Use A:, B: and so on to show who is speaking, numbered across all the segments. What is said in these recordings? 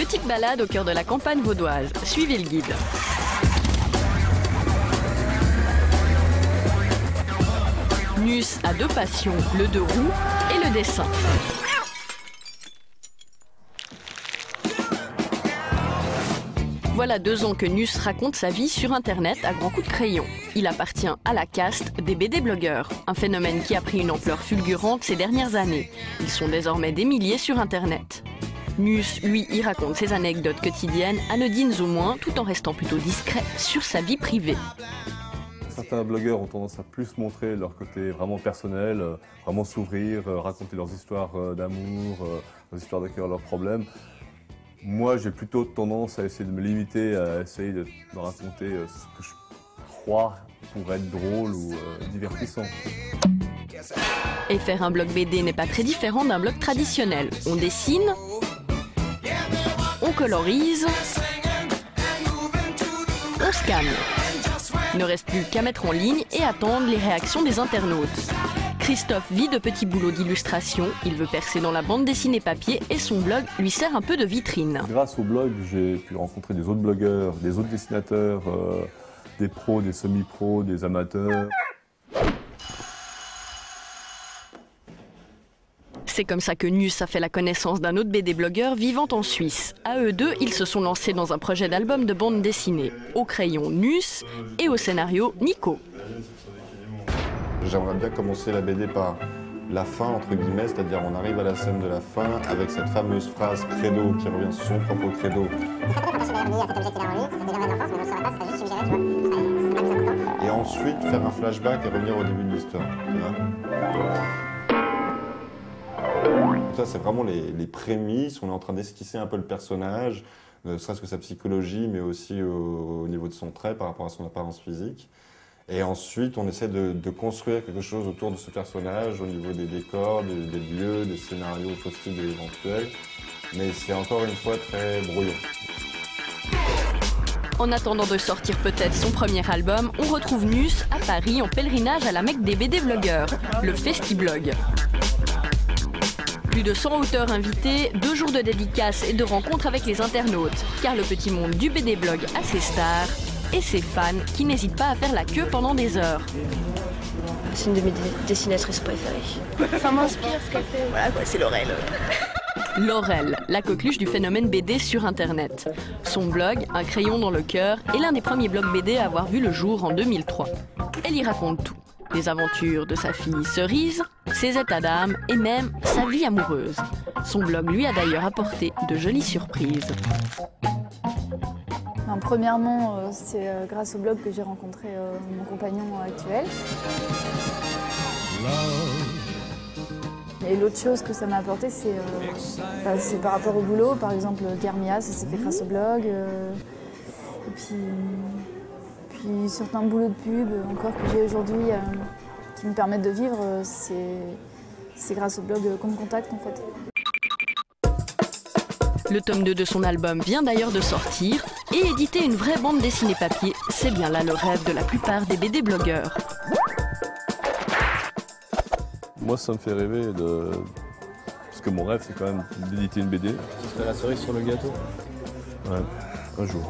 A: Petite balade au cœur de la campagne vaudoise. Suivez le guide. Nus a deux passions, le deux roues et le dessin. Voilà 2 ans que Nus raconte sa vie sur Internet à grands coups de crayon. Il appartient à la caste des BD-blogueurs, un phénomène qui a pris une ampleur fulgurante ces dernières années. Ils sont désormais des milliers sur Internet. Nus, lui, y raconte ses anecdotes quotidiennes, anodines au moins, tout en restant plutôt discret sur sa vie privée.
B: Certains blogueurs ont tendance à plus montrer leur côté vraiment personnel, vraiment s'ouvrir, raconter leurs histoires d'amour, leurs histoires de cœur, leurs problèmes. Moi, j'ai plutôt tendance à essayer de me limiter, à essayer de raconter ce que je crois pourrait être drôle ou divertissant.
A: Et faire un blog BD n'est pas très différent d'un blog traditionnel. On dessine, on colorise, on scanne. Il ne reste plus qu'à mettre en ligne et attendre les réactions des internautes. Christophe vit de petits boulots d'illustration, il veut percer dans la bande dessinée papier et son blog lui sert un peu de vitrine.
B: Grâce au blog, j'ai pu rencontrer des autres blogueurs, des autres dessinateurs, des pros, des semi-pros, des amateurs.
A: C'est comme ça que Nus a fait la connaissance d'un autre BD-blogueur vivant en Suisse. À eux deux, ils se sont lancés dans un projet d'album de bande dessinée. Au crayon Nus et au scénario Nico.
C: J'aimerais bien commencer la BD par la fin, entre guillemets, c'est-à-dire on arrive à la scène de la fin avec cette fameuse phrase credo qui revient sur son propre credo. Et ensuite faire un flashback et revenir au début de l'histoire. Ça, c'est vraiment les prémices. On est en train d'esquisser un peu le personnage, ne serait-ce que sa psychologie, mais aussi au niveau de son trait par rapport à son apparence physique. Et ensuite, on essaie de construire quelque chose autour de ce personnage, au niveau des décors, des lieux, des scénarios possibles et éventuels. Mais c'est encore une fois très brouillon.
A: En attendant de sortir peut-être son premier album, on retrouve Nus à Paris en pèlerinage à la Mecque des BD-blogueurs, le Festiblog. Plus de 100 auteurs invités, 2 jours de dédicaces et de rencontres avec les internautes. Car le petit monde du BD-blog a ses stars et ses fans qui n'hésitent pas à faire la queue pendant des heures.
D: C'est une de mes dessinatrices préférées. Ça m'inspire ce qu'elle fait. Voilà quoi, c'est Laurel.
A: Laurel, la coqueluche du phénomène BD sur Internet. Son blog, Un crayon dans le cœur, est l'un des premiers blogs BD à avoir vu le jour en 2003. Elle y raconte tout. Les aventures de sa fille Cerise, ses états d'âme et même sa vie amoureuse. Son blog lui a d'ailleurs apporté de jolies surprises.
E: Premièrement, c'est grâce au blog que j'ai rencontré mon compagnon actuel. Et l'autre chose que ça m'a apporté, c'est par rapport au boulot. Par exemple, Garmia, ça s'est fait grâce au blog. Et puis certains boulots de pub encore que j'ai aujourd'hui qui me permettent de vivre, c'est grâce au blog qu'on me contacte en fait.
A: Le tome 2 de son album vient d'ailleurs de sortir et éditer une vraie bande dessinée papier, c'est bien là le rêve de la plupart des BD-blogueurs.
B: Moi, ça me fait rêver parce que mon rêve, c'est quand même d'éditer une BD.
F: Ce serait la cerise sur le gâteau.
B: Ouais, un jour.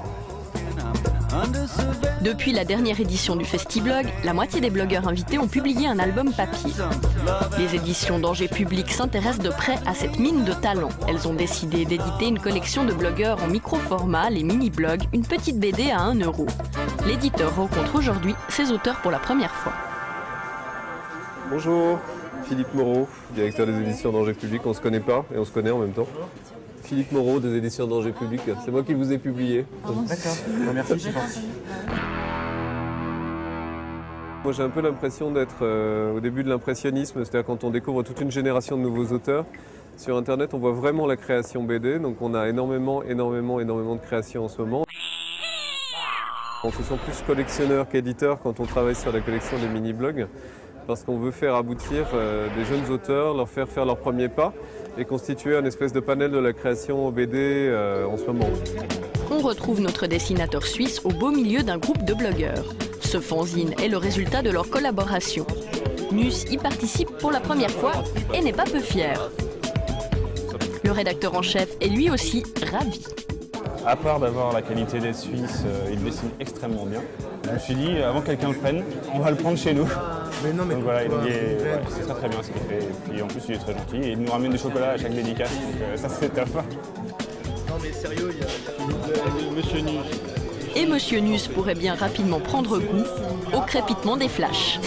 A: Depuis la dernière édition du Festiblog, la moitié des blogueurs invités ont publié un album papier. Les éditions Danger Public s'intéressent de près à cette mine de talent. Elles ont décidé d'éditer une collection de blogueurs en micro-format, les mini-blogs, une petite BD à 1 €. L'éditeur rencontre aujourd'hui ses auteurs pour la première fois.
G: Bonjour, Philippe Moreau, directeur des éditions Danger Public. On se connaît pas et on se connaît en même temps. Philippe Moreau des éditions Danger Public, c'est moi qui vous ai publié.
F: D'accord, merci, c'est gentil.
G: Moi j'ai un peu l'impression d'être au début de l'impressionnisme, c'est-à-dire quand on découvre toute une génération de nouveaux auteurs. Sur Internet, on voit vraiment la création BD, donc on a énormément de créations en ce moment. On se sent plus collectionneur qu'éditeur quand on travaille sur la collection des mini-blogs, parce qu'on veut faire aboutir des jeunes auteurs, leur faire faire leurs premiers pas et constituer un espèce de panel de la création BD en ce moment.
A: On retrouve notre dessinateur suisse au beau milieu d'un groupe de blogueurs. Ce fanzine est le résultat de leur collaboration. Nus y participe pour la première fois et n'est pas peu fier. Le rédacteur en chef est lui aussi ravi.
F: À part d'avoir la qualité des Suisses, il dessine extrêmement bien. Je me suis dit, avant que quelqu'un le prenne, on va le prendre chez nous.
H: Mais non, mais
F: donc voilà, c'est très très bien ce qu'il fait. Et puis en plus, il est très gentil. Et il nous ramène du chocolat à chaque dédicace, donc ça c'est top.
H: Non mais sérieux, il y a Monsieur Nus.
A: Et Monsieur Nus pourrait bien rapidement prendre goût au crépitement des flashs.